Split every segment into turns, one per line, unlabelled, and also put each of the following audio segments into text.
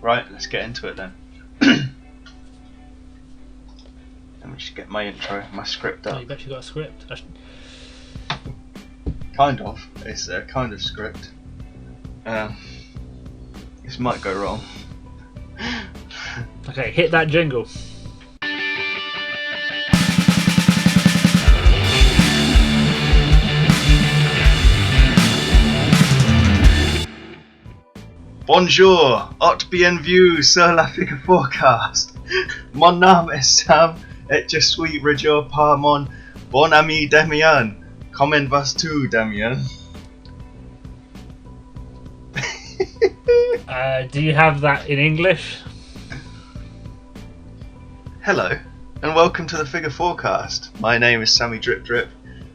Right, let's get into it then. Let me just get my intro, my script
Oh,
up.
you've actually got a script.
Kind of. It's a kind of script. This might go wrong.
Okay, hit that jingle.
Bonjour, hot bienvenue sur la figue Fourcast. Mon nom est Sam et je suis régio par mon bon ami Damien. Comment vas-tu, Damien?
Do you have that in English?
Hello, and welcome to the Figure Forecast. My name is Sammy Drip Drip,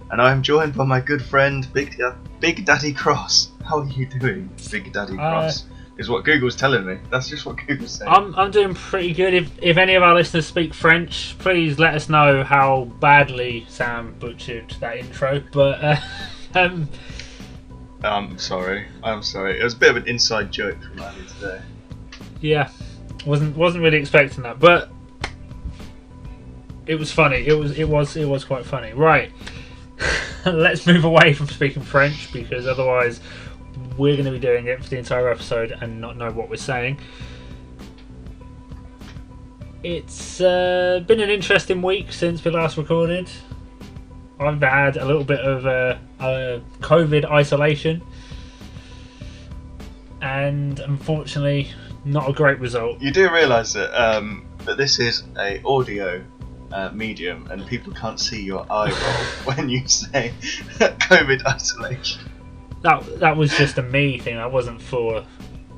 and I am joined by my good friend Big Daddy Cross. How are you doing, Big Daddy Cross? Is what Google's telling me. That's just what Google's saying.
I'm doing pretty good. If any of our listeners speak French, please let us know how badly Sam butchered that intro. But
I'm sorry. It was a bit of an inside joke from earlier today.
Yeah, wasn't really expecting that, but it was funny. It was quite funny. Right, let's move away from speaking French because otherwise we're going to be doing it for the entire episode and not know what we're saying. It's been an interesting week since we last recorded. I've had a little bit of COVID isolation, and unfortunately, not a great result.
You do realise that this is a audio medium, and people can't see your eye roll when you say COVID isolation.
That was just a me thing. That wasn't for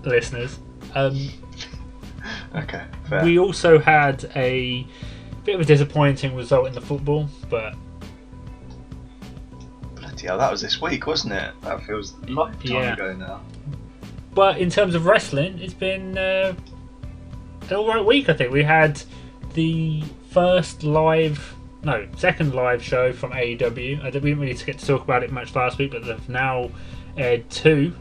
the listeners.
Okay, fair.
We also had a bit of a disappointing result in the football, but
bloody hell, that was this week, wasn't it? That feels a lifetime ago now.
But in terms of wrestling, it's been an alright week, I think. We had the second live show from AEW. We didn't really get to talk about it much last week, but they've now aired two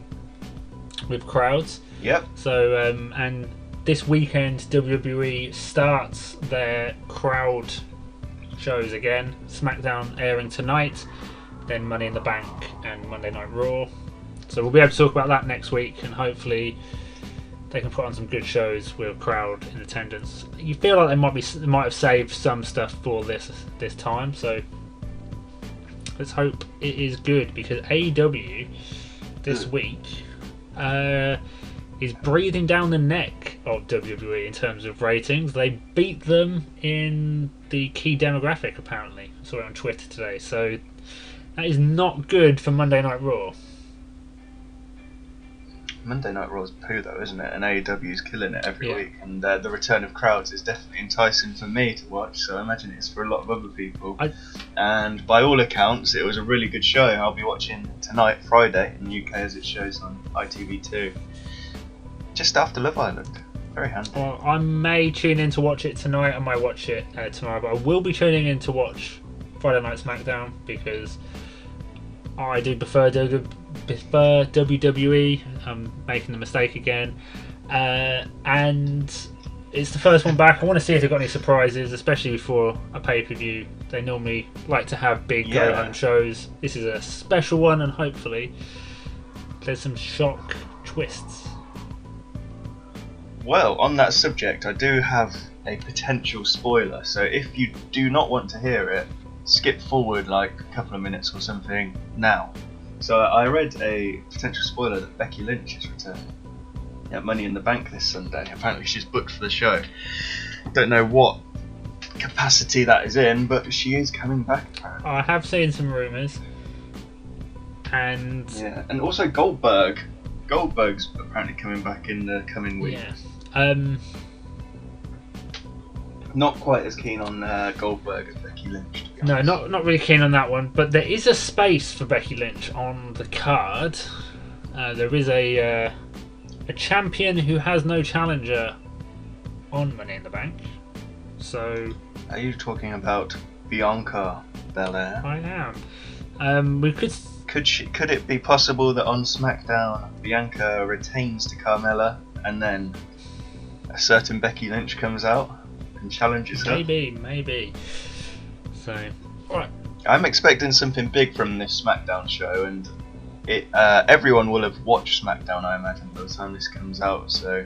with crowds.
Yep.
So, and this weekend, WWE starts their crowd shows again. SmackDown airing tonight, then Money in the Bank and Monday Night Raw. So we'll be able to talk about that next week, and hopefully they can put on some good shows with a crowd in attendance. You feel like they might have saved some stuff for this time, so let's hope it is good, because AEW this week is breathing down the neck of WWE in terms of ratings. They beat them in the key demographic, apparently. I saw it on Twitter today, so that is not good for Monday Night Raw.
Monday Night Raw is poo though, isn't it? And AEW is killing it every week, and the return of crowds is definitely enticing for me to watch, so I imagine it's for a lot of other people. And by all accounts, it was a really good show. I'll be watching tonight, Friday, in the UK, as it shows on ITV2, just after Love Island. Very handy.
Well, I may tune in to watch it tonight, I might watch it tomorrow, but I will be tuning in to watch Friday Night SmackDown, because I do prefer WWE. I'm making the mistake again, and it's the first one back. I want to see if they've got any surprises, especially before a pay-per-view. They normally like to have big go-home shows. This is a special one, and hopefully there's some shock twists.
Well, on that subject, I do have a potential spoiler, so if you do not want to hear it, skip forward like a couple of minutes or something now. So I read a potential spoiler that Becky Lynch is returning at Money in the Bank this Sunday. Apparently she's booked for the show. Don't know what capacity that is in, but she is coming back apparently.
I have seen some rumours. And
also Goldberg's apparently coming back in the coming week.
Yeah.
Not quite as keen on Goldberg as Becky Lynch.
No, not really keen on that one. But there is a space for Becky Lynch on the card. There is a champion who has no challenger on Money in the Bank. So,
are you talking about Bianca Belair?
I am. We could.
Could it be possible that on SmackDown Bianca retains to Carmella and then a certain Becky Lynch comes out and challenges her.
Maybe. So, alright.
I'm expecting something big from this SmackDown show, and everyone will have watched SmackDown, I imagine, by the time this comes out. So,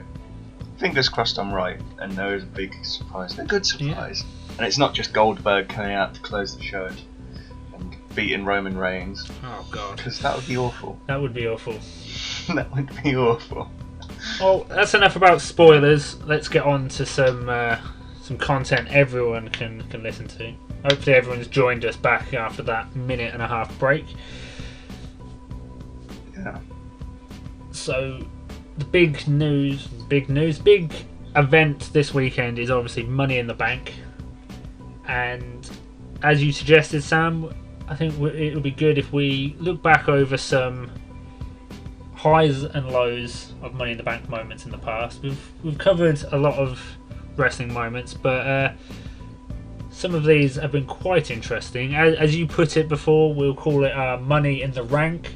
fingers crossed I'm right, and there is a big surprise, a good surprise. Yeah. And it's not just Goldberg coming out to close the show and beating Roman Reigns.
Oh God,
because that would be awful.
That would be awful.
That would be awful.
Well, that's enough about spoilers. Let's get on to some content everyone can listen to. Hopefully everyone's joined us back after that 1.5-minute break.
Yeah.
So the big event this weekend is obviously Money in the Bank, and as you suggested, Sam, I think it would be good if we look back over some highs and lows of Money in the Bank moments in the past. We've covered a lot of wrestling moments, but some of these have been quite interesting. As you put it before, we'll call it Money in the Rank.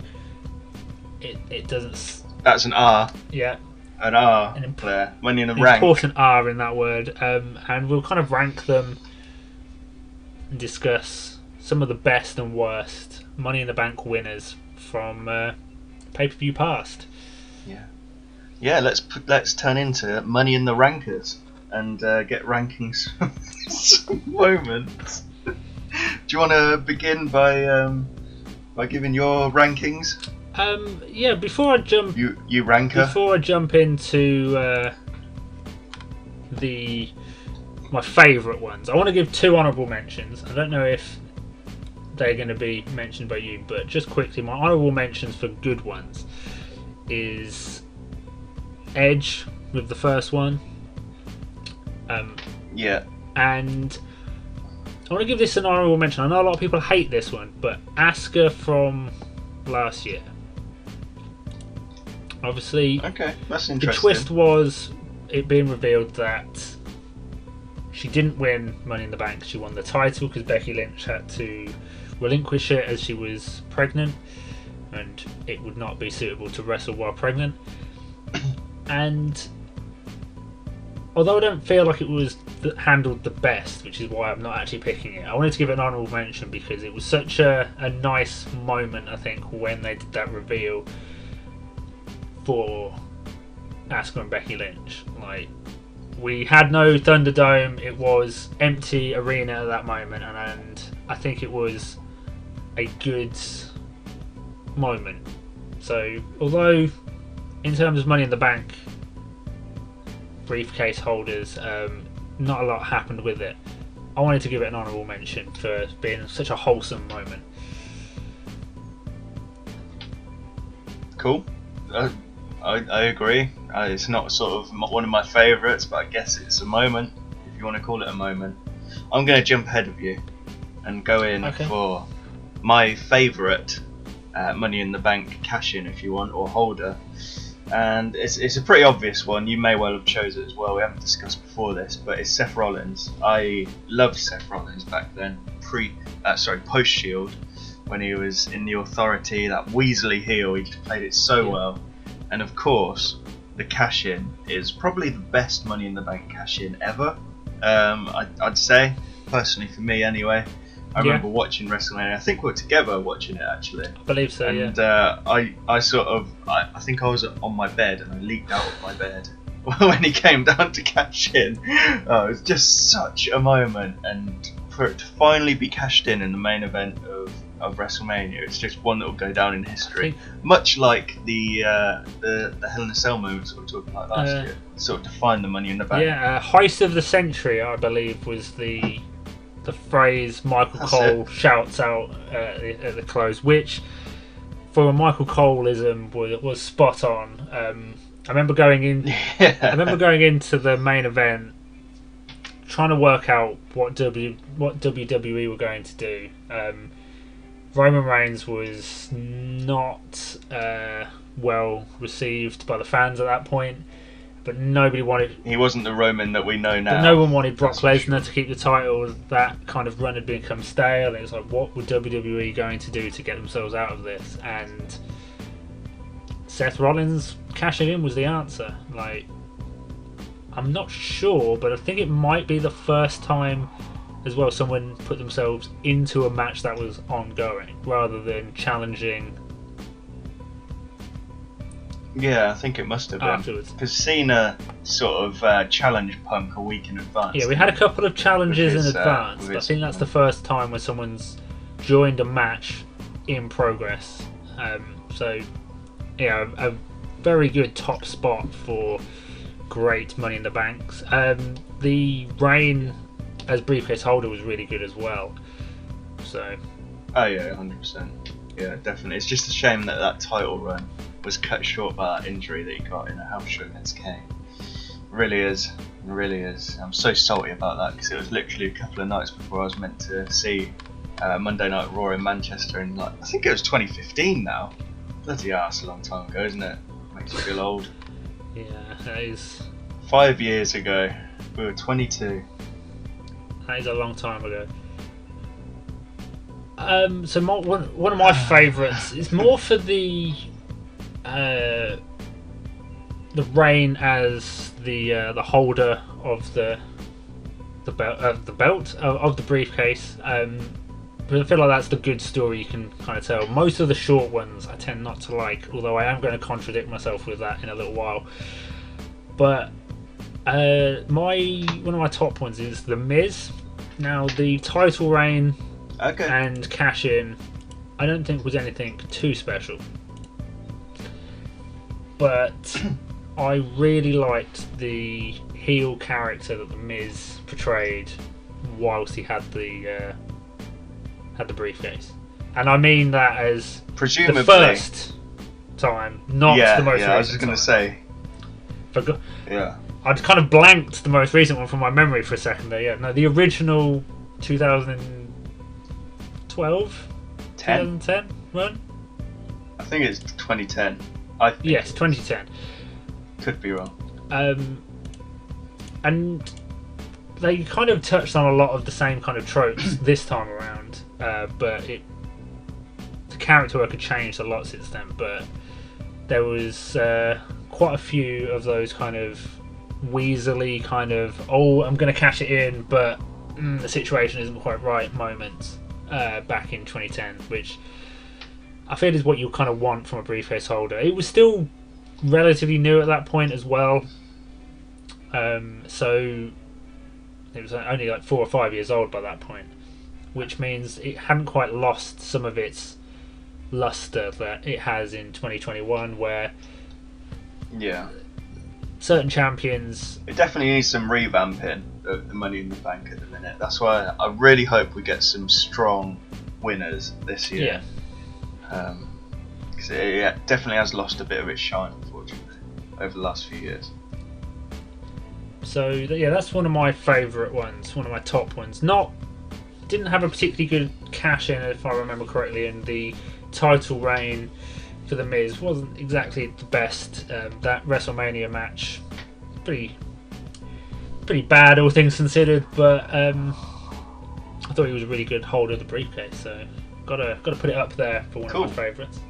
It doesn't.
That's an R.
Yeah.
An R. There. Money in the Rank.
Important R in that word, and we'll kind of rank them and discuss some of the best and worst Money in the Bank winners from pay-per-view past.
Yeah. Let's turn into Money in the Rankers and get rankings some moments. Do you want to begin by giving your rankings?
Yeah. Before I jump,
you ranker.
Before I jump into my favourite ones, I want to give 2 honourable mentions. I don't know if they're going to be mentioned by you, but just quickly, my honourable mentions for good ones is Edge with the first one.
Yeah.
And I want to give this an honourable mention. I know a lot of people hate this one, but Asuka from last year. Obviously,
okay, that's interesting.
The twist was it being revealed that she didn't win Money in the Bank. She won the title because Becky Lynch had to relinquish it as she was pregnant, and it would not be suitable to wrestle while pregnant. And although I don't feel like it was handled the best, which is why I'm not actually picking it, I wanted to give it an honourable mention because it was such a nice moment, I think, when they did that reveal for Asuka and Becky Lynch. Like, we had no Thunderdome, it was empty arena at that moment, and I think it was a good moment. So, although in terms of Money in the Bank briefcase holders, not a lot happened with it, I wanted to give it an honourable mention for being such a wholesome moment.
Cool. I agree. It's not sort of one of my favourites, but I guess it's a moment, if you want to call it a moment. I'm going to jump ahead of you and go in for my favourite Money in the Bank cash-in, if you want, or holder. And it's a pretty obvious one. You may well have chosen it as well. We haven't discussed before this, but it's Seth Rollins. I loved Seth Rollins back then, post-Shield, when he was in the Authority, that Weasley heel. He just played it so well. And of course, the cash-in is probably the best Money in the Bank cash-in ever. I'd say, personally for me anyway. I remember watching WrestleMania. I think we were together watching it actually.
I believe so,
and, I think I was on my bed and I leaped out of my bed when he came down to cash in. Oh, it was just such a moment, and for it to finally be cashed in the main event of WrestleMania, it's just one that will go down in history. Much like the Hell in a Cell moments we were talking about last year, sort of defined the Money in the Bank.
Yeah, heist of the century, I believe, was the phrase Michael Cole shouts out at the close, which for a Michael Coleism was spot on. I remember going into the main event, trying to work out what WWE were going to do. Roman Reigns was not well received by the fans at that point, but nobody wanted.
He wasn't the Roman that we know now.
But no one wanted Brock Lesnar to keep the title. That kind of run had become stale. It was like, what were WWE going to do to get themselves out of this? And Seth Rollins cashing in was the answer. Like, I'm not sure, but I think it might be the first time as well someone put themselves into a match that was ongoing rather than challenging.
Yeah, I think it must have been.
Afterwards.
Because Cena sort of challenged Punk a week in advance.
Yeah, we had a couple of challenges in
his,
advance, but I think that's the first time when someone's joined a match in progress. So, yeah, a very good top spot for great Money in the Banks. The reign as briefcase holder was really good as well. So.
Oh yeah, 100%. Yeah, definitely. It's just a shame that that title run was cut short by that injury that he got in a house show against Kane. Really is. It really is. I'm so salty about that because it was literally a couple of nights before I was meant to see Monday Night Raw in Manchester in, like, I think it was 2015 now. Bloody hell, that's a long time ago, isn't it? Makes you feel old.
Yeah, that is.
5 years ago, we were 22.
That is a long time ago. So one of my favourites is more for the reign as the holder of the belt of the briefcase. But I feel like that's the good story you can kind of tell. Most of the short ones I tend not to like, although I am going to contradict myself with that in a little while. But one of my top ones is The Miz. Now, the title reign and cash in, I don't think was anything too special. But I really liked the heel character that The Miz portrayed whilst he had the briefcase. And I mean that as
presumably
the first time, not the most recent
I was just going to say.
Yeah. I'd kind of blanked the most recent one from my memory for a second there. Yeah, no, the original 2010 run.
I think it's 2010.
Yes, 2010.
Could be wrong.
And they kind of touched on a lot of the same kind of tropes this time around, but the character work had changed a lot since then. But there was quite a few of those kind of weaselly kind of, I'm going to cash it in, but the situation isn't quite right moments back in 2010, which I feel is what you kind of want from a briefcase holder. It was still relatively new at that point as well, so it was only like 4 or 5 years old by that point, which means it hadn't quite lost some of its luster that it has in 2021, where certain champions.
It definitely needs some revamping of the Money in the Bank at the minute. That's why I really hope we get some strong winners this year. Because it definitely has lost a bit of its shine, unfortunately, over the last few years.
So yeah, that's one of my favourite ones, one of my top ones. Didn't have a particularly good cash in, if I remember correctly, and the title reign for The Miz wasn't exactly the best. That WrestleMania match, pretty bad, all things considered. But I thought he was a really good holder of the briefcase, so gotta put it up there for one of my favourites.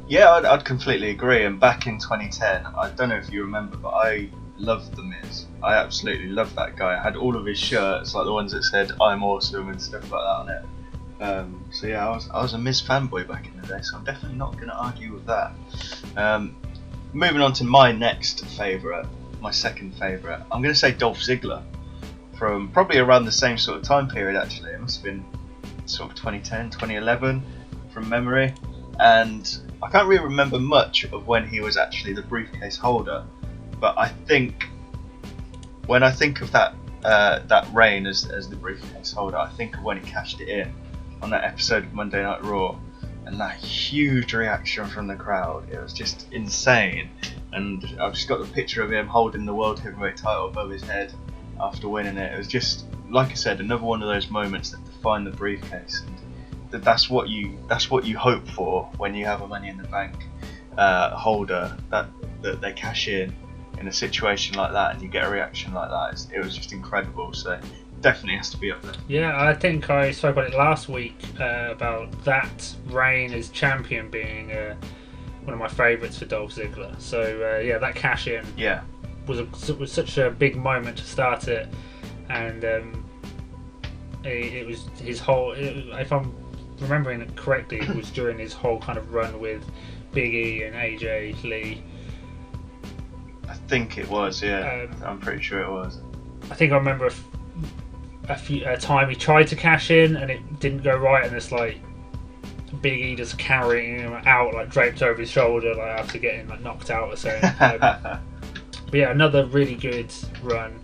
Yeah, I'd completely agree. And back in 2010, I don't know if you remember, but I loved The Miz. I absolutely loved that guy. I had all of his shirts, like the ones that said "I'm awesome" and stuff like that on it. So yeah, I was a Miz fanboy back in the day, so I'm definitely not going to argue with that. Moving on to my next favourite, my second favourite, I'm going to say Dolph Ziggler, from probably around the same sort of time period actually. It must have been sort of 2010, 2011 from memory, and I can't really remember much of when he was actually the briefcase holder, but I think when I think of that reign as the briefcase holder, I think of when he cashed it in on that episode of Monday Night Raw, and that huge reaction from the crowd. It was just insane, and I've just got the picture of him holding the World Heavyweight title above his head after winning it. It was just, like I said, another one of those moments that define the briefcase, and that's what you hope for when you have a Money in the Bank holder, that they cash in a situation like that and you get a reaction like that. It was just incredible, so definitely has to be up there.
Yeah, I think I spoke about it last week about that reign as champion being one of my favourites for Dolph Ziggler. So yeah, that cash in was such a big moment to start it, and it was his whole. If I'm remembering it correctly, it was during his whole kind of run with Big E and AJ Lee.
I think it was, yeah. I'm pretty sure it was.
I think I remember a time he tried to cash in and it didn't go right, and it's like Big E just carrying him out, like draped over his shoulder, like after getting like knocked out or something. But yeah, another really good run.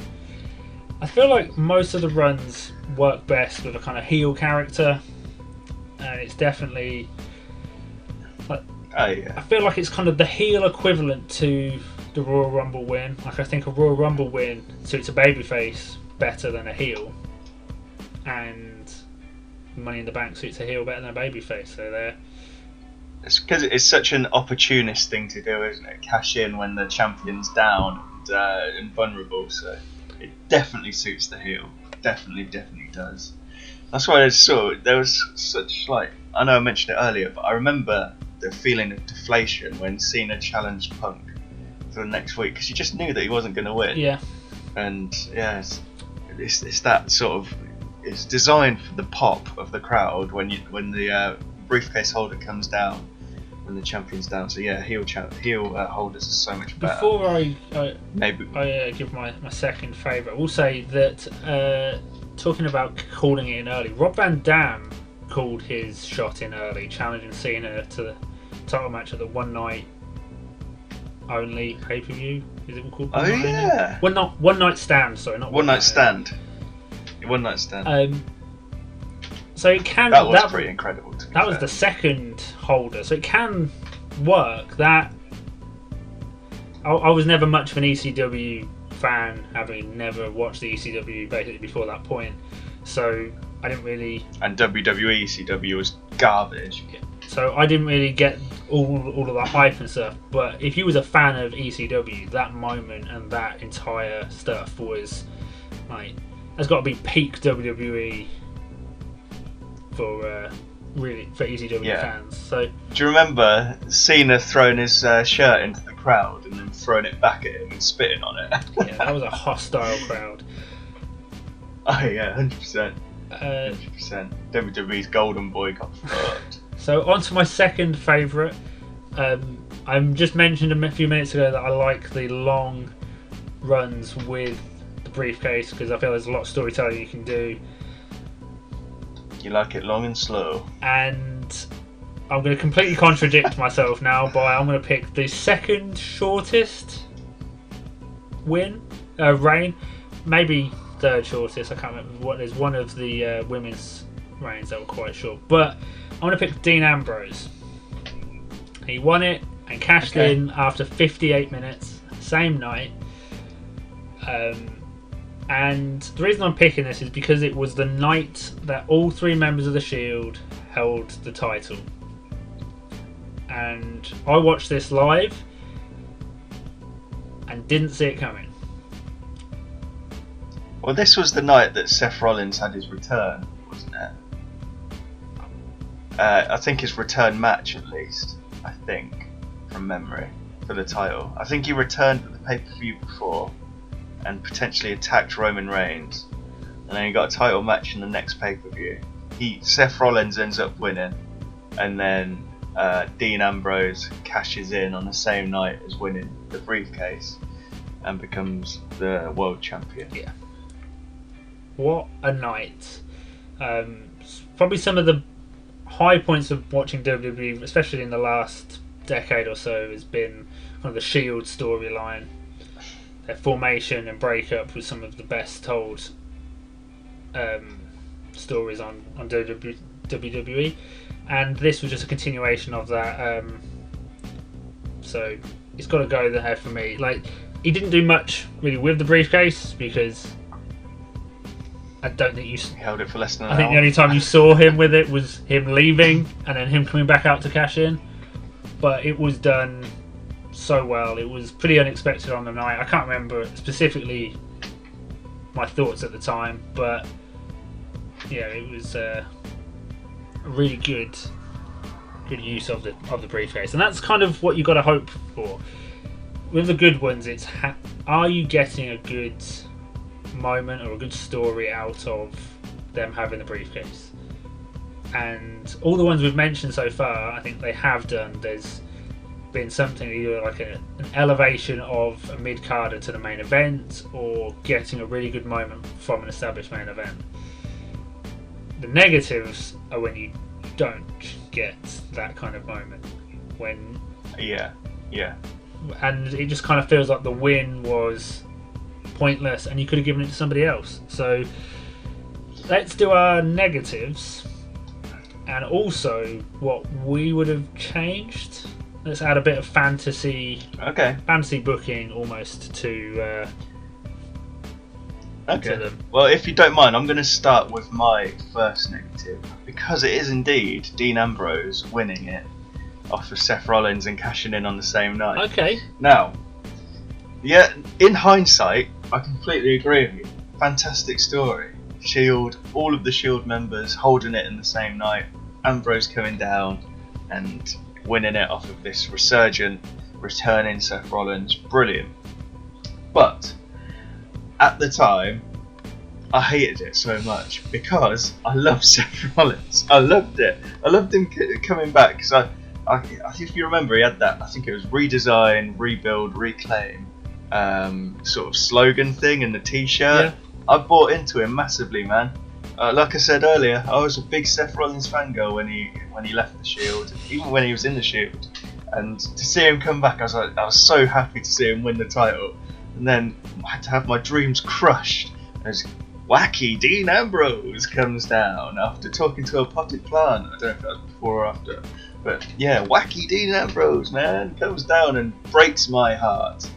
I feel like most of the runs work best with a kind of heel character, and it's definitely like, I feel like it's kind of the heel equivalent to the Royal Rumble win. Like, I think a Royal Rumble win suits a babyface better than a heel, and Money in the Bank suits a heel better than a babyface. So there.
It's because it's such an opportunist thing to do, isn't it? Cash in when the champion's down and vulnerable. So it definitely suits the heel. Definitely does. That's why there was such, like, I know I mentioned it earlier, but I remember the feeling of deflation when Cena challenged Punk for the next week, because you just knew that he wasn't going to win.
Yeah.
And yeah, it's that sort of, it's designed for the pop of the crowd when the briefcase holder comes down, when the champion's down. So yeah, heel holders are so much better.
Before I give my second favourite, I will say that talking about calling it in early, Rob Van Dam called his shot in early, challenging Cena to the title match at the one night only pay-per-view. Is it called?
Oh yeah.
One night stand. Sorry, not
one night stand. One night stand.
So it can.
That was pretty incredible.
That was the second holder, so it can work. That I was never much of an ECW fan, having never watched the ECW basically before that point. So I didn't really.
And WWE ECW was garbage.
Yeah. So I didn't really get all of the hype and stuff. But if you was a fan of ECW, that moment and that entire stuff was like, has got to be peak WWE for ECW fans. So
do you remember Cena throwing his shirt into the crowd and then throwing it back at him and spitting on it?
Yeah, that was a hostile crowd.
Oh yeah, 100%. 100%. WWE's Golden Boy got fucked.
So on to my second favourite. I just mentioned a few minutes ago that I like the long runs with the briefcase because I feel there's a lot of storytelling you can do.
You like it long and slow.
And I'm going to completely contradict myself now I'm going to pick the second shortest reign. Maybe third shortest, I can't remember. There's one of the women's reigns that were quite short. But I'm going to pick Dean Ambrose. He won it and cashed in after 58 minutes, same night. And the reason I'm picking this is because it was the night that all three members of the Shield held the title. And I watched this live and didn't see it coming.
Well, this was the night that Seth Rollins had his return, wasn't it? I think his return match, at least. I think, from memory, for the title. I think he returned at the pay-per-view before and potentially attacked Roman Reigns, and then he got a title match in the next pay-per-view. Seth Rollins ends up winning, and then Dean Ambrose cashes in on the same night as winning the briefcase and becomes the world champion.
Yeah. What a night. Probably some of the high points of watching WWE, especially in the last decade or so, has been kind of the Shield storyline. Their formation and breakup was some of the best told stories on WWE, and this was just a continuation of that. So it's got to go there for me. Like, he didn't do much really with the briefcase because I don't think he
held it for less than an hour.
I think the only time you saw him with it was him leaving and then him coming back out to cash in. But it was done so well. It was pretty unexpected on the night. I can't remember specifically my thoughts at the time, but yeah, it was a really good use of the briefcase, and that's kind of what you got to hope for. with the good ones, it's are you getting a good moment or a good story out of them having the briefcase? And all the ones we've mentioned so far, I think they have done. There's been something either like an elevation of a mid-carder to the main event, or getting a really good moment from an established main event. The negatives are when you don't get that kind of moment. When
Yeah.
and it just kind of feels like the win was pointless and you could have given it to somebody else. So let's do our negatives and also what we would have changed. Let's add a bit of fantasy booking almost to them.
Well, if you don't mind, I'm going to start with my first negative, because it is indeed Dean Ambrose winning it off of Seth Rollins and cashing in on the same night.
Okay.
Now, yeah, in hindsight, I completely agree with you. Fantastic story. Shield, all of the Shield members holding it in the same night. Ambrose coming down and winning it off of this resurgent, returning Seth Rollins. Brilliant. But at the time, I hated it so much because I love Seth Rollins. I loved it. I loved him coming back because if you remember, he had that, I think it was redesign, rebuild, reclaim sort of slogan thing in the t-shirt.
Yeah.
I bought into him massively, man. Like I said earlier, I was a big Seth Rollins fangirl when he left the Shield, even when he was in the Shield. And to see him come back, I was so happy to see him win the title. And then I had to have my dreams crushed as wacky Dean Ambrose comes down after talking to a potted plant. I don't know if that was before or after. But yeah, wacky Dean Ambrose, man, comes down and breaks my heart.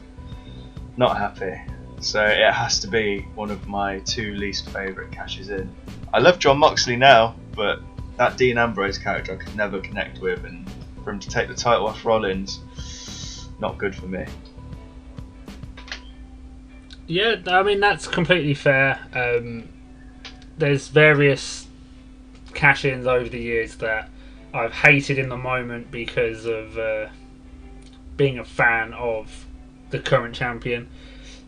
Not happy. So it has to be one of my two least favourite cashes in. I love John Moxley now, but that Dean Ambrose character I could never connect with, and for him to take the title off Rollins, not good for me.
Yeah, I mean, that's completely fair. There's various cash-ins over the years that I've hated in the moment because of being a fan of the current champion.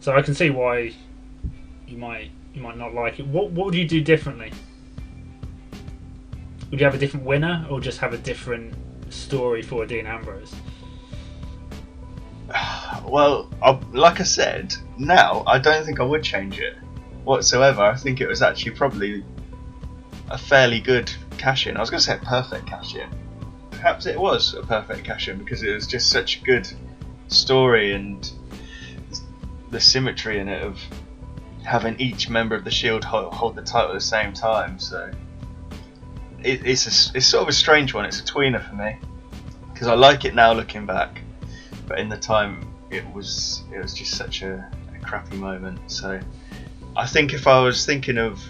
So I can see why you might not like it. What would you do differently? Would you have a different winner, or just have a different story for Dean Ambrose?
Well, like I said, now I don't think I would change it whatsoever. I think it was actually probably a fairly good cash-in. I was going to say a perfect cash-in. Perhaps it was a perfect cash-in because it was just such a good story, and the symmetry in it of having each member of the Shield hold the title at the same time. So it's sort of a strange one. It's a tweener for me because I like it now looking back, but in the time it was just such a crappy moment. So I think if I was thinking of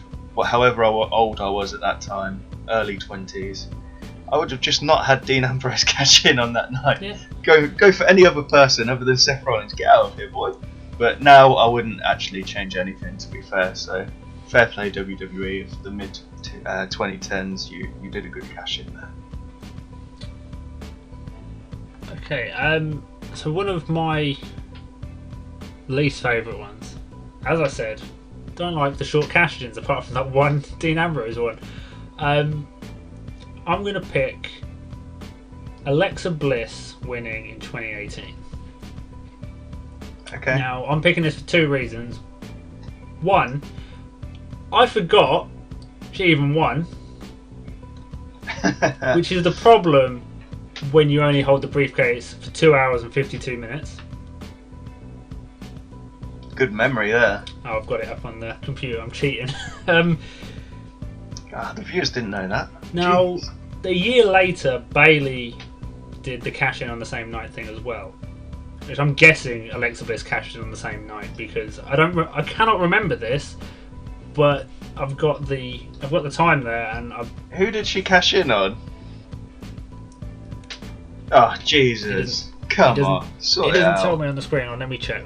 however old I was at that time, early 20s, I would have just not had Dean Ambrose cash in on that night.
Yeah.
Go for any other person other than Seth Rollins. Get out of here, boy. But now I wouldn't actually change anything, to be fair. So fair play WWE of the mid 2010s. You did a good cash in there.
Okay. So one of my least favourite ones, as I said, don't like the short cash-ins apart from that one Dean Ambrose one. I'm going to pick Alexa Bliss winning in 2018.
Okay.
Now, I'm picking this for two reasons. One, I forgot she even won, which is the problem when you only hold the briefcase for 2 hours and 52 minutes.
Good memory there.
Oh, I've got it up on the computer. I'm cheating.
God, the viewers didn't know that.
Now,
Jeez.
a year later, Bayley did the cash-in on the same night thing as well, which I'm guessing Alexa Bliss cashed in on the same night because I cannot remember this, but I've got the time there, and
Who did she cash in on? Oh Jesus! Come on, sort
it
it
doesn't tell
out.
me on the screen. Oh, let me check.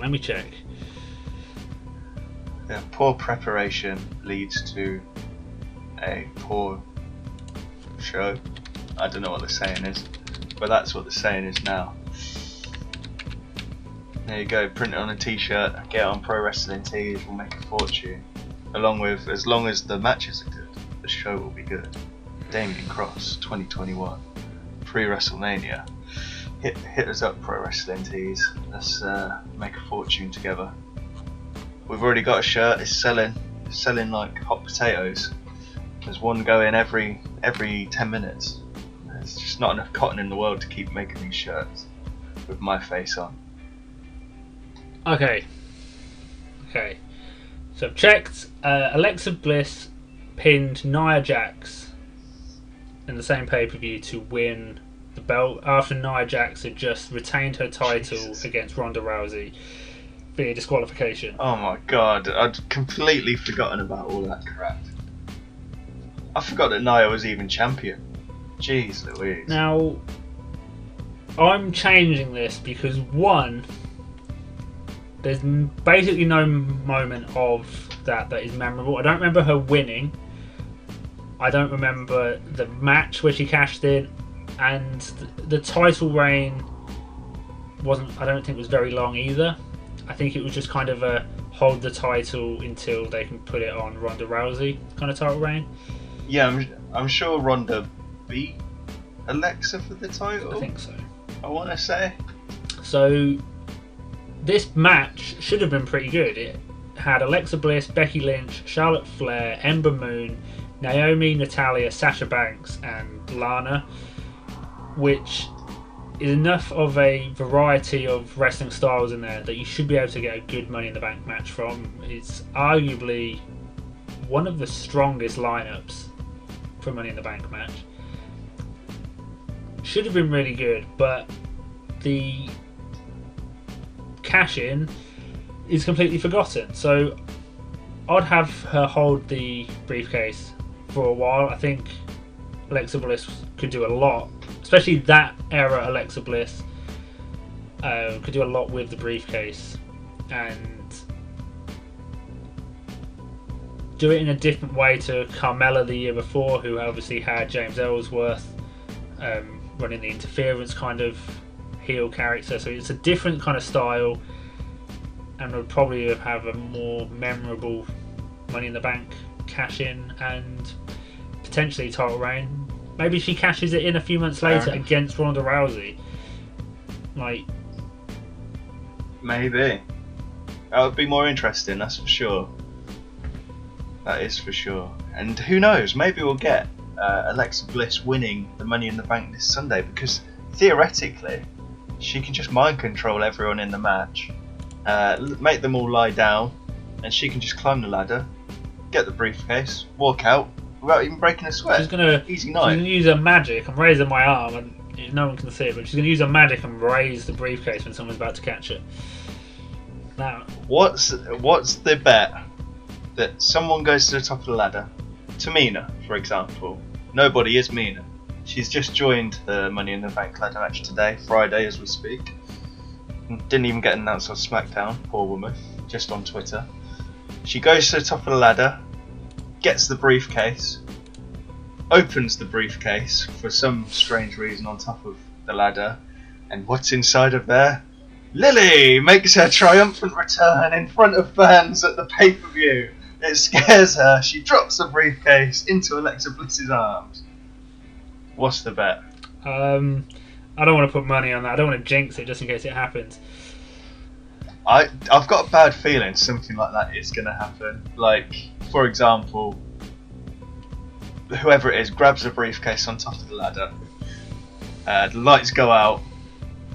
Yeah, poor preparation leads to a poor show. I don't know what the saying is, but that's what the saying is now. There you go, print it on a t-shirt, get it on Pro Wrestling Tees, we'll make a fortune. Along with, as long as the matches are good, the show will be good. Damien Cross, 2021, pre-WrestleMania. Hit us up, Pro Wrestling Tees. Let's make a fortune together. We've already got a shirt, it's selling like hot potatoes. There's one going every 10 minutes. There's just not enough cotton in the world to keep making these shirts with my face on.
Okay. So I've checked. Alexa Bliss pinned Nia Jax in the same pay-per-view to win the belt after Nia Jax had just retained her title against Ronda Rousey via disqualification.
Oh my god, I'd completely forgotten about all that crap. I forgot that Nia was even champion. Jeez Louise.
Now, I'm changing this because one, there's basically no moment of that is memorable. I don't remember her winning. I don't remember the match where she cashed in, and the title reign I don't think was very long either. I think it was just kind of a hold the title until they can put it on Ronda Rousey kind of title reign.
Yeah, I'm sure Ronda beat Alexa for the title.
I think so.
I want to say.
So this match should have been pretty good. It had Alexa Bliss, Becky Lynch, Charlotte Flair, Ember Moon, Naomi, Natalia, Sasha Banks and Lana, which is enough of a variety of wrestling styles in there that you should be able to get a good Money in the Bank match from. It's arguably one of the strongest lineups for Money in the Bank match. Should have been really good, but the cash in is completely forgotten. So I'd have her hold the briefcase for a while. I think Alexa Bliss could do a lot, especially that era Alexa Bliss could do a lot with the briefcase and do it in a different way to Carmella the year before, who obviously had James Ellsworth running the interference kind of heel character. So it's a different kind of style and would probably have a more memorable Money in the Bank cash in and potentially title reign. Maybe she cashes it in a few months later against Ronda Rousey.
Maybe. That would be more interesting, that's for sure. That is for sure. And who knows, maybe we'll get Alexa Bliss winning the Money in the Bank this Sunday, because theoretically she can just mind control everyone in the match, make them all lie down, and she can just climb the ladder, get the briefcase, walk out without even breaking a sweat. Easy night.
She's going to use her magic. I'm raising my arm and no one can see it, but she's going to use her magic and raise the briefcase when someone's about to catch it. Now,
what's the bet that someone goes to the top of the ladder? Tamina, for example. Nobody is Mina. She's just joined the Money in the Bank ladder match today, Friday as we speak. Didn't even get announced on SmackDown, poor woman, just on Twitter. She goes to the top of the ladder, gets the briefcase, opens the briefcase for some strange reason on top of the ladder, and what's inside of there? Lily makes her triumphant return in front of fans at the pay-per-view. It scares her. She drops the briefcase into Alexa Bliss's arms. What's the bet?
I don't want to put money on that. I don't want to jinx it just in case it happens.
I've got a bad feeling something like that is going to happen. Like, for example, whoever it is grabs the briefcase on top of the ladder. The lights go out.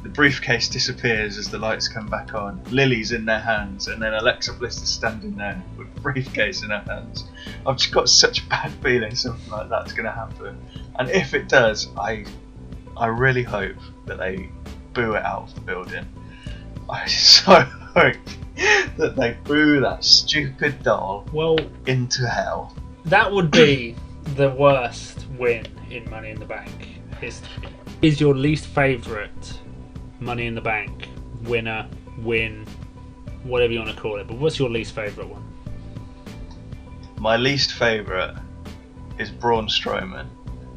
The briefcase disappears as the lights come back on. Lily's in their hands, and then Alexa Bliss is standing there with the briefcase in her hands. I've just got such a bad feeling something like that's going to happen. And if it does, I really hope that they boo it out of the building. I so hope that they boo that stupid doll into hell.
That would be the worst win in Money in the Bank history. Is your least favourite Money in the Bank winner, win, whatever you want to call it, but what's your least favourite one?
My least favourite is Braun Strowman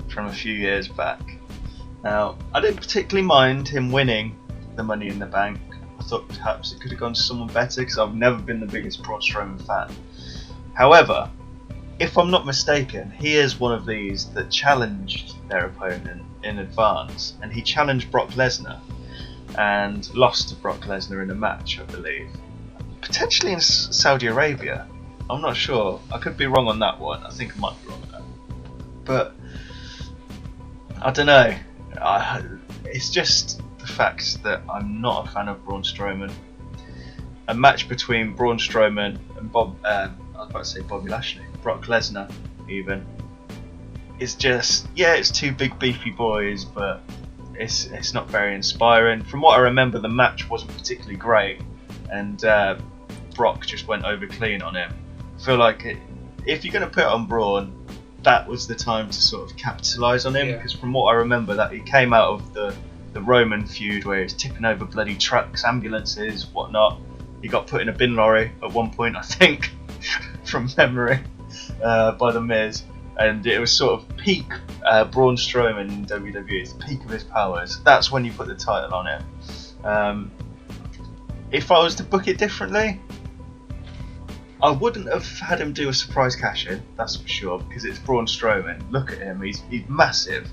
from a few years back. Now, I didn't particularly mind him winning the Money in the Bank. I thought perhaps it could have gone to someone better because I've never been the biggest Braun Strowman fan. However, if I'm not mistaken, he is one of these that challenged their opponent in advance, and he challenged Brock Lesnar and lost to Brock Lesnar in a match, I believe. Potentially in Saudi Arabia. I'm not sure. I could be wrong on that one. I think I might be wrong on that. But I don't know. It's just the fact that I'm not a fan of Braun Strowman. A match between Braun Strowman and I was about to say Bobby Lashley, Brock Lesnar even. It's just, yeah, it's two big beefy boys, but it's not very inspiring. From what I remember, the match wasn't particularly great, and Brock just went over clean on him. I feel like if you're going to put it on Braun, that was the time to sort of capitalise on him, because from what I remember, that he came out of the Roman feud where he was tipping over bloody trucks, ambulances, whatnot. He got put in a bin lorry at one point, I think, from memory, by The Miz. And it was sort of peak Braun Strowman in WWE. It's the peak of his powers. That's when you put the title on him. If I was to book it differently, I wouldn't have had him do a surprise cash-in, that's for sure, because it's Braun Strowman. Look at him, he's massive.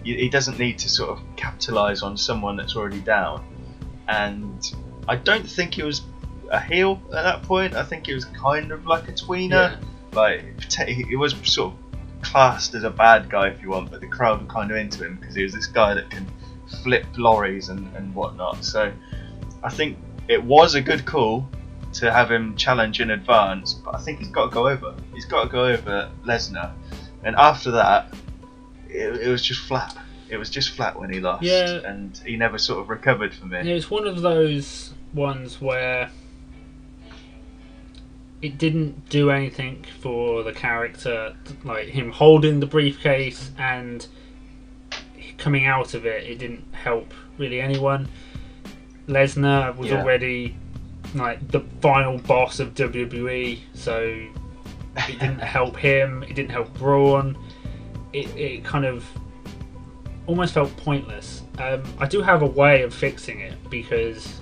He doesn't need to sort of capitalise on someone that's already down. And I don't think he was a heel at that point. I think he was kind of like a tweener. Yeah. Like, he was sort of classed as a bad guy if you want, but the crowd were kind of into him because he was this guy that can flip lorries and whatnot. So I think it was a good call to have him challenge in advance, but I think he's got to go over. He's got to go over Lesnar, and after that, it was just flat. It was just flat when he lost, and he never sort of recovered from it.
Yeah, it's one of those ones where it didn't do anything for the character, like him holding the briefcase and coming out of it. It didn't help really anyone. Lesnar was already like the final boss of WWE, so it didn't help him. It didn't help Braun. It kind of almost felt pointless. I do have a way of fixing it, because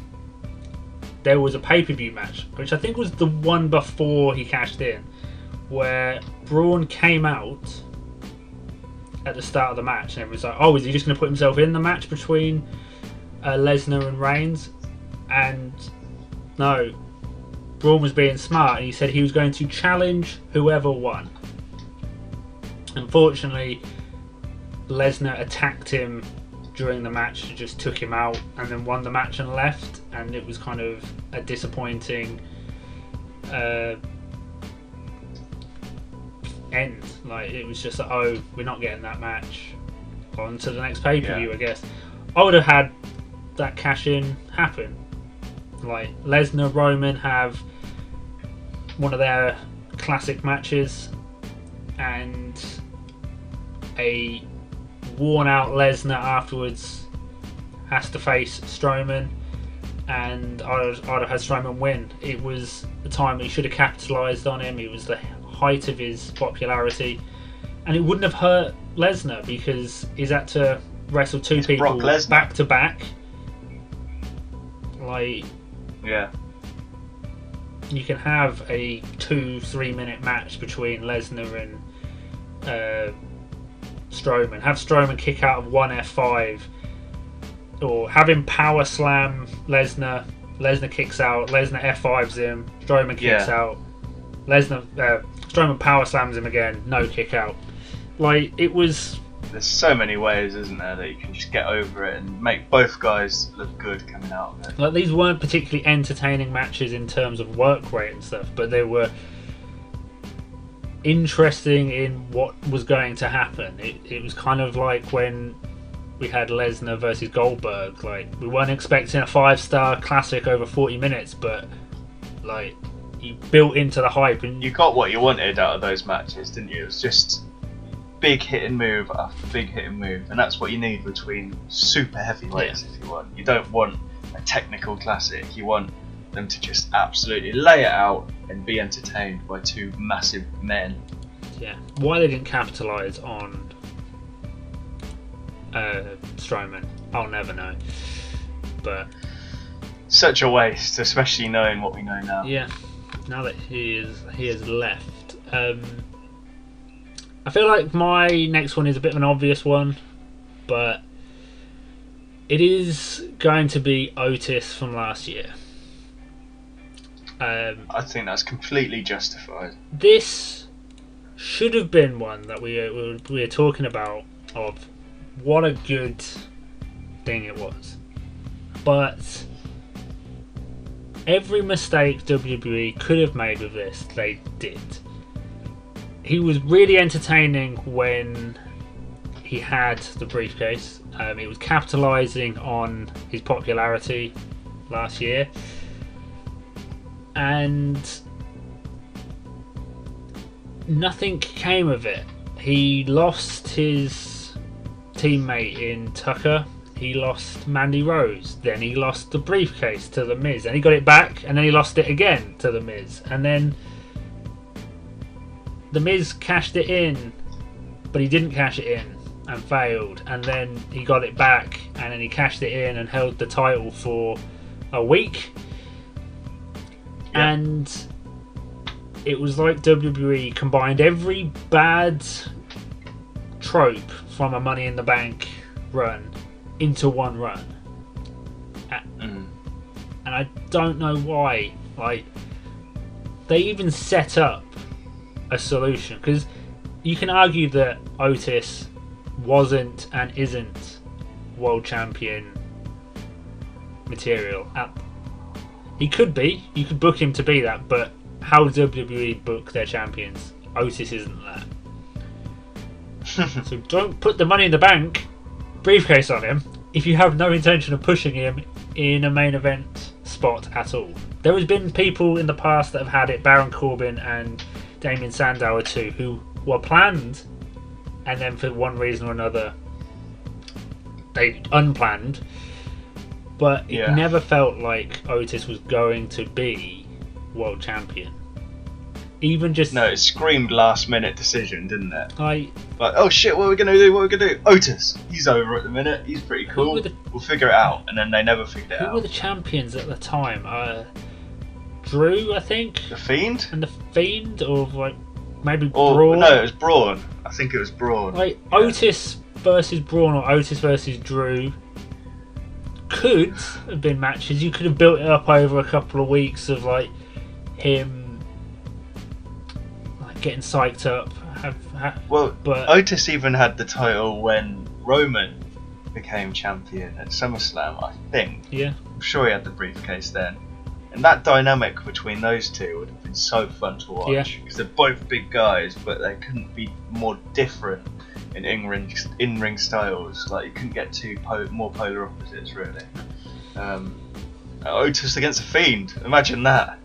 there was a pay-per-view match, which I think was the one before he cashed in, where Braun came out at the start of the match, and it was like, oh, is he just going to put himself in the match between Lesnar and Reigns? And no, Braun was being smart, and he said he was going to challenge whoever won. Unfortunately, Lesnar attacked him during the match, just took him out, and then won the match and left. And it was kind of a disappointing end. Like, it was just like, oh, we're not getting that match. On to the next pay-per-view, I guess. I would have had that cash-in happen. Like, Lesnar, Roman have one of their classic matches, and a worn-out Lesnar afterwards has to face Strowman, and I'd have had Strowman win. It was the time he should have capitalised on him. It was the height of his popularity, and it wouldn't have hurt Lesnar because he's had to wrestle two people back to back. Like,
yeah,
you can have a 2-3 minute match between Lesnar and Strowman. Have Strowman kick out of one F5, or have him power slam Lesnar. Lesnar kicks out. Lesnar F5s him. Strowman kicks out. Strowman power slams him again. No kick out. Like, it was.
There's so many ways, isn't there, that you can just get over it and make both guys look good coming out of it.
Like, these weren't particularly entertaining matches in terms of work rate and stuff, but they were interesting in what was going to happen. It was kind of like when we had Lesnar versus Goldberg. Like, we weren't expecting a 5-star classic over 40 minutes, but like, you built into the hype and
you got what you wanted out of those matches, didn't you? It was just big hit and move after big hit and move, and that's what you need between super heavyweights. If you want, you don't want a technical classic. You want them to just absolutely lay it out and be entertained by two massive men.
Yeah, why they didn't capitalise on Strowman, I'll never know. But
such a waste, especially knowing what we know now.
Yeah, now that he has left. I feel like my next one is a bit of an obvious one, but it is going to be Otis from last year.
I think that's completely justified.
This should have been one that we were talking about, of what a good thing it was. But every mistake WWE could have made with this, they did. He was really entertaining when he had the briefcase. It was capitalising on his popularity last year. And nothing came of it. He lost his teammate in Tucker. He lost Mandy Rose. Then he lost the briefcase to The Miz. And he got it back, and then he lost it again to The Miz. And then The Miz cashed it in, but he didn't cash it in and failed. And then he got it back, and then he cashed it in and held the title for a week. Yeah. And it was like WWE combined every bad trope from a Money in the Bank run into one run. And I don't know why. Like, they even set up a solution, because you can argue that Otis wasn't and isn't world champion material. He could be. You could book him to be that, but how WWE book their champions, Otis isn't that. So don't put the Money in the Bank briefcase on him if you have no intention of pushing him in a main event spot at all. There has been people in the past that have had it. Baron Corbin and Damien Sandow are two who were planned, and then for one reason or another they unplanned. But it never felt like Otis was going to be world champion. Even just...
No, it screamed last minute decision, didn't it?
Like,
oh shit, what are we going to do? What are we going to do? Otis, he's over at the minute. He's pretty cool. We'll figure it out. And then they never figured it out.
Who were the champions at the time? Drew, I think?
The Fiend?
And the Fiend? Or like maybe Braun?
No, it was Braun. I think it was Braun.
Like, Otis versus Braun or Otis versus Drew could have been matches. You could have built it up over a couple of weeks of like him like getting psyched up. But
Otis even had the title when Roman became champion at SummerSlam, I think.
Yeah,
I'm sure he had the briefcase then. And that dynamic between those two would have been so fun to watch, because they're both big guys, but they couldn't be more different in in-ring styles. Like, you couldn't get two more polar opposites, really. Otis against a Fiend, imagine that.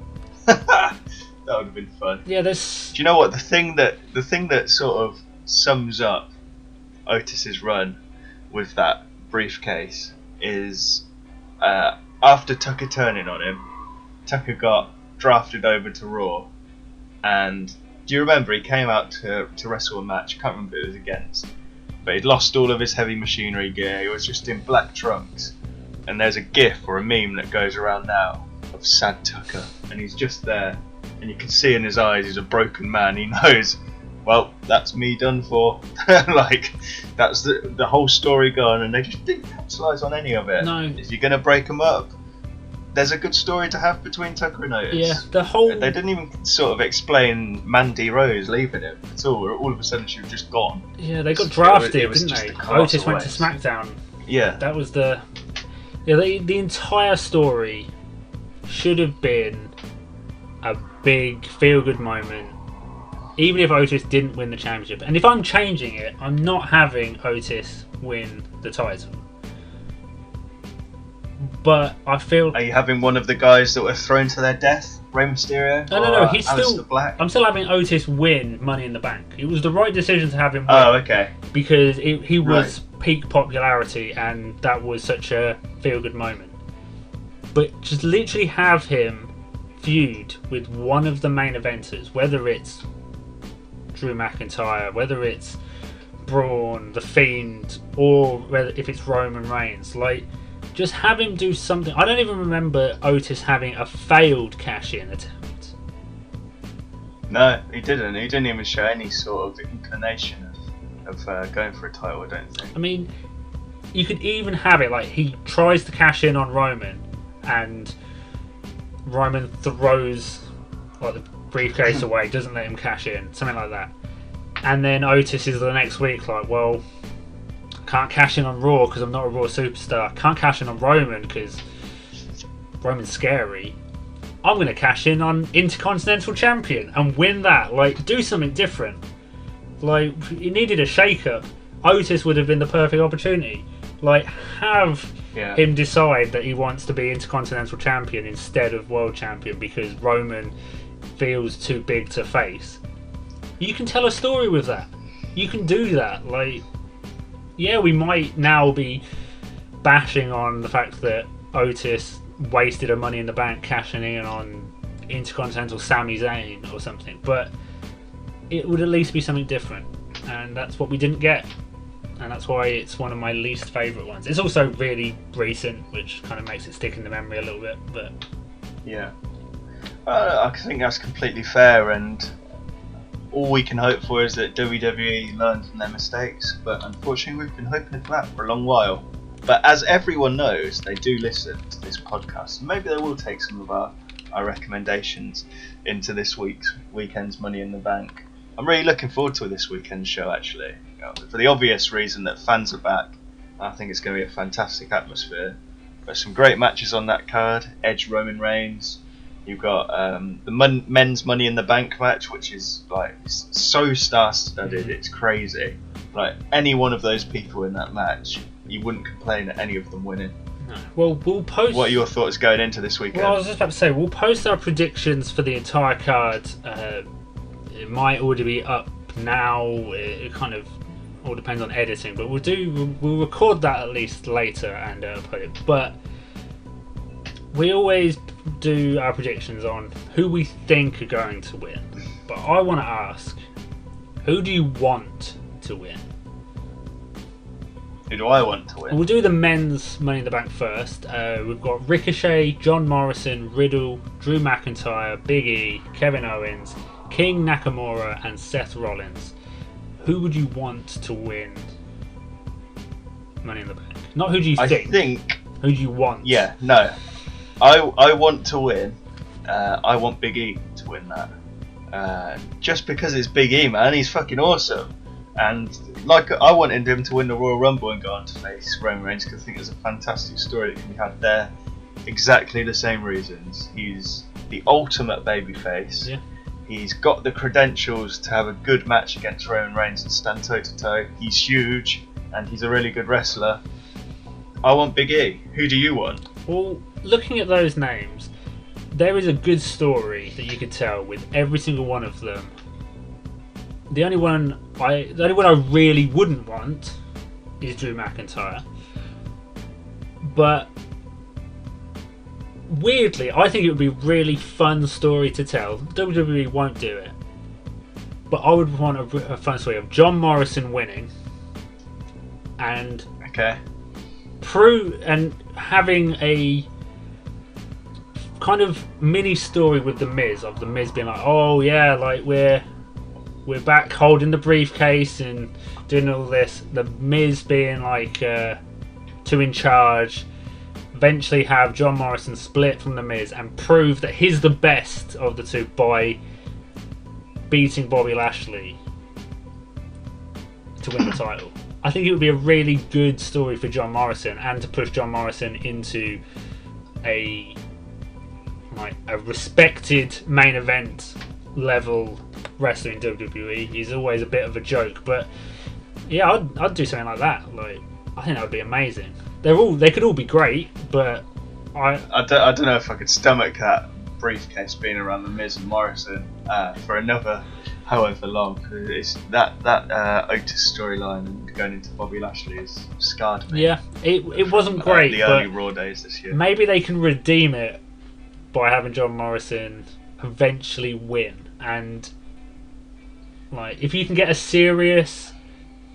That would have been fun.
Yeah,
Do you know what, the thing that sort of sums up Otis's run with that briefcase is after Tucker turning on him, Tucker got drafted over to Raw, and do you remember he came out to wrestle a match? I can't remember who it was against, but he'd lost all of his heavy machinery gear. He was just in black trunks, and there's a gif or a meme that goes around now of sad Tucker, and he's just there, and you can see in his eyes he's a broken man. He knows, well, that's me done for. Like, that's the whole story gone, and they just didn't capitalise on any of it.
No.
If you're going to break them up, there's a good story to have between Tucker and Otis.
Yeah, the whole...
They didn't even sort of explain Mandy Rose leaving him at all. All of a sudden she was just gone.
Yeah, they got drafted,
didn't
they? Otis went to SmackDown.
Yeah.
That was the... Yeah, the entire story should have been a big feel-good moment, even if Otis didn't win the championship. And if I'm changing it, I'm not having Otis win the title. But I feel...
Are you having one of the guys that were thrown to their death? Rey Mysterio?
No. He's
Aleister Black?
I'm still having Otis win Money in the Bank. It was the right decision to have him win.
Oh, okay.
Because he was peak popularity, and that was such a feel-good moment. But just literally have him feud with one of the main eventers, whether it's Drew McIntyre, whether it's Braun, The Fiend, or whether if it's Roman Reigns. Like, Just have him do something. I don't even remember Otis having a failed cash-in attempt.
No, he didn't. He didn't even show any sort of inclination of going for a title, I don't think.
I mean, you could even have it like he tries to cash in on Roman, and Roman throws like the briefcase away, doesn't let him cash in, something like that. And then Otis is the next week like, well, can't cash in on Raw because I'm not a Raw superstar. Can't cash in on Roman because Roman's scary. I'm going to cash in on Intercontinental Champion and win that. Like, do something different. Like, he needed a shake-up. Otis would have been the perfect opportunity. Like, have him decide that he wants to be Intercontinental Champion instead of World Champion because Roman feels too big to face. You can tell a story with that. You can do that. Like, yeah, we might now be bashing on the fact that Otis wasted a Money in the Bank cashing in on Intercontinental Sami Zayn or something, but it would at least be something different, and that's what we didn't get, and that's why it's one of my least favourite ones. It's also really recent, which kind of makes it stick in the memory a little bit, but
yeah, I think that's completely fair, and all we can hope for is that WWE learn from their mistakes, but unfortunately we've been hoping for that for a long while. But as everyone knows, they do listen to this podcast, and maybe they will take some of our recommendations into this weekend's Money in the Bank. I'm really looking forward to this weekend's show, actually, for the obvious reason that fans are back. I think it's going to be a fantastic atmosphere. There's some great matches on that card. Edge, Roman Reigns. You've got the men's Money in the Bank match, which is like so star-studded, it's crazy. Like, any one of those people in that match, you wouldn't complain at any of them winning.
No. Well, we'll post.
What are your thoughts going into this weekend?
Well, I was just about to say, we'll post our predictions for the entire card. It might already be up now. It kind of all depends on editing, but we'll record that at least later and put it. But we always do our predictions on who we think are going to win. But I want to ask, who do you want to win?
Who do I want to win?
We'll do the men's Money in the Bank first. We've got Ricochet, John Morrison, Riddle, Drew McIntyre, Big E, Kevin Owens, King, Nakamura, and Seth Rollins. Who would you want to win Money in the Bank? Not who do you think. Who do you want?
Yeah, no. I want to win. I want Big E to win that. Just because it's Big E, man. He's fucking awesome. And like, I wanted him to win the Royal Rumble and go on to face Roman Reigns because I think there's a fantastic story that can be had there. Exactly the same reasons. He's the ultimate babyface.
Yeah.
He's got the credentials to have a good match against Roman Reigns and stand toe to toe. He's huge and he's a really good wrestler. I want Big E. Who do you want?
Well, looking at those names, there is a good story that you could tell with every single one of them. The only one I really wouldn't want is Drew McIntyre. But weirdly, I think it would be a really fun story to tell. WWE won't do it. But I would want a fun story of John Morrison winning and having a kind of mini story with The Miz, of The Miz being like, oh yeah, like we're back holding the briefcase and doing all this. The Miz being like too in charge. Eventually have John Morrison split from The Miz and prove that he's the best of the two by beating Bobby Lashley to win the title. I think it would be a really good story for John Morrison and to push John Morrison into a respected main event level wrestler in WWE. He's always a bit of a joke, but yeah, I'd do something like that. Like, I think that would be amazing. They could all be great, but I
don't know if I could stomach that briefcase being around The Miz and Morrison for another however long. It's that Otis storyline and going into Bobby Lashley has scarred me.
Yeah, it wasn't great.
The early Raw days this year.
Maybe they can redeem it by having John Morrison eventually win, and like if you can get a serious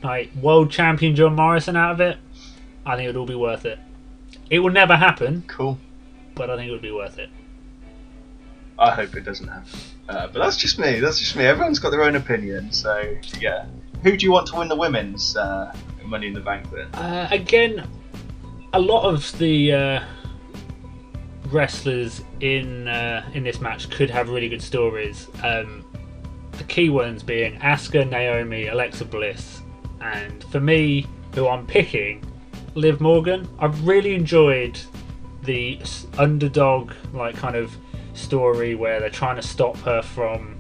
like world champion John Morrison out of it, I think it would all be worth it. It will never happen,
Cool.
but I think it would be worth it.
I hope it doesn't happen. But that's just me. Everyone's got their own opinion. So yeah, who do you want to win the women's Money in the Bank then?
Again, a lot of the wrestlers in this match could have really good stories. The key ones being Asuka, Naomi, Alexa Bliss, and for me, who I'm picking, Liv Morgan. I've really enjoyed the underdog kind of story where they're trying to stop her from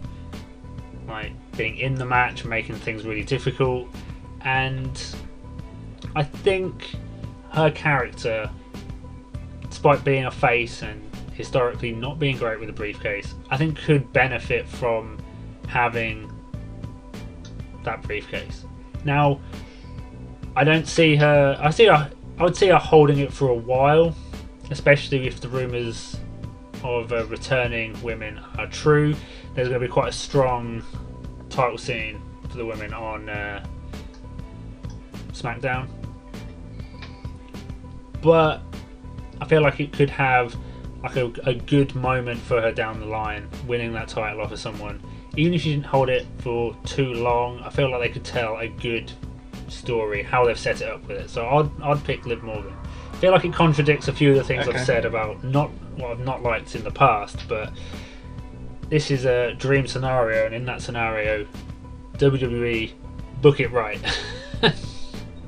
being in the match, making things really difficult, and I think her character, despite being a face and historically not being great with a briefcase, I think could benefit from having that briefcase. Now, I don't see her. I would see her holding it for a while, especially if the rumours of returning women are true. There's going to be quite a strong title scene for the women on SmackDown, but I feel like it could have a good moment for her down the line, winning that title off of someone. Even if she didn't hold it for too long, I feel like they could tell a good story how they've set it up with it. So I'd pick Liv Morgan. I feel like it contradicts a few of the things I've said about what I've not liked in the past, but this is a dream scenario, and in that scenario, WWE, book it right.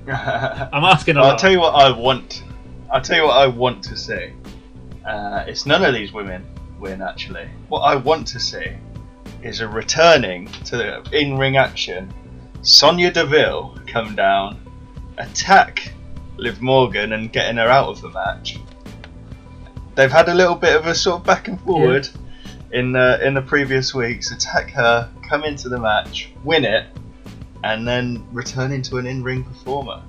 I'm asking a lot.
I'll tell you what I want to see. It's none of these women win, actually. What I want to see is a returning to the in-ring action. Sonya Deville come down, attack Liv Morgan and getting her out of the match. They've had a little bit of a sort of back and forward in the previous weeks. Attack her, come into the match, win it, and then return into an in-ring performer.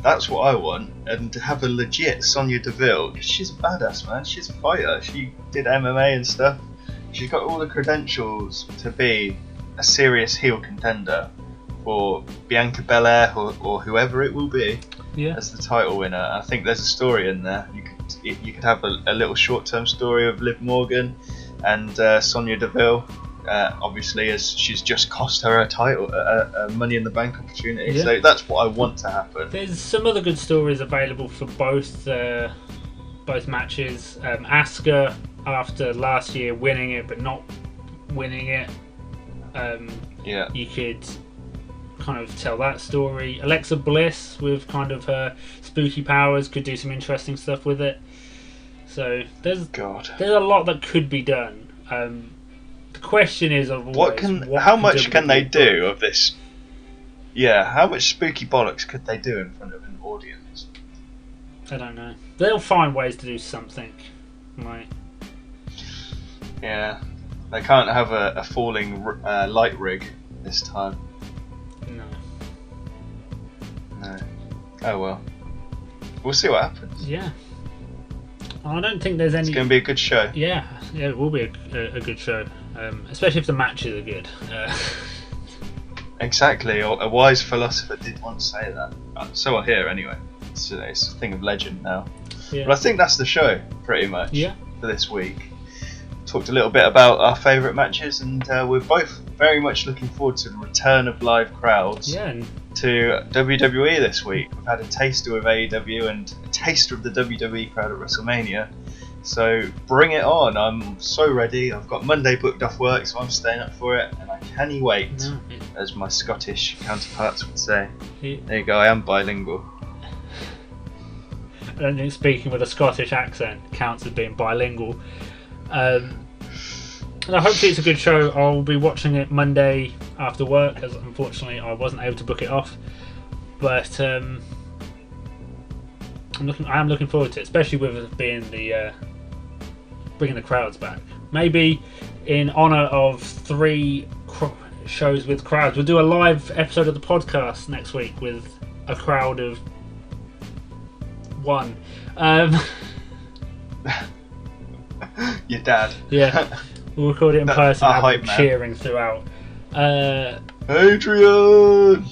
That's what I want, and to have a legit Sonya Deville, because she's a badass, man. She's a fighter. She did MMA and stuff. She's got all the credentials to be a serious heel contender for Bianca Belair or whoever it will be as the title winner. I think there's a story in there. You could have a little short-term story of Liv Morgan and Sonya Deville. Obviously, as she's just cost her a title, a Money in the Bank opportunity. So that's what I want to happen. There's
some other good stories available for both matches. Asuka, after last year winning it but not winning it, you could kind of tell that story. Alexa Bliss, with kind of her spooky powers, could do some interesting stuff with it. So there's a lot that could be done. The question is,
how much can they do of this? Yeah, how much spooky bollocks could they do in front of an audience?
I don't know. They'll find ways to do something.
Yeah, they can't have a falling light rig this time. No. Oh well. We'll see what happens.
Yeah. I don't think there's any.
It's going to be a good show.
Yeah, it will be a good show, especially if the matches are good.
Exactly. A wise philosopher did once say that. So I hear anyway. It's a thing of legend now. Yeah. But I think that's the show, pretty much, for this week. Talked a little bit about our favourite matches, and we're both very much looking forward to the return of live crowds to WWE this week. We've had a taster of AEW and a taster of the WWE crowd at WrestleMania, so bring it on. I'm so ready. I've got Monday booked off work, so I'm staying up for it, and I can't wait, as my Scottish counterparts would say. There you go, I am bilingual.
I don't think speaking with a Scottish accent counts as being bilingual. And hopefully it's a good show. I'll be watching it Monday after work, as unfortunately I wasn't able to book it off. But I am looking forward to it, especially with it being bringing the crowds back. Maybe in honour of 3 shows with crowds, we'll do a live episode of the podcast next week with a crowd of 1.
Your dad.
Yeah. We'll record it in person and cheering throughout.
Adrian!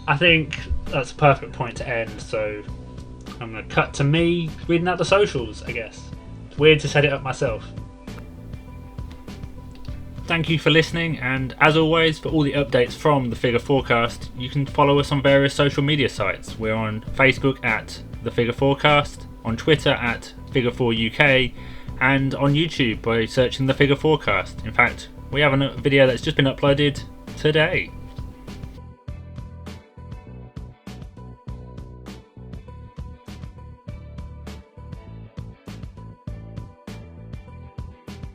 I think that's a perfect point to end, so I'm going to cut to me reading out the socials, I guess. It's weird to set it up myself. Thank you for listening, and as always, for all the updates from the Figure Forecast, you can follow us on various social media sites. We're on Facebook at the Figure Forecast, on Twitter at Figure4UK, and on YouTube by searching the Figure Forecast. In fact, we have a video that's just been uploaded today.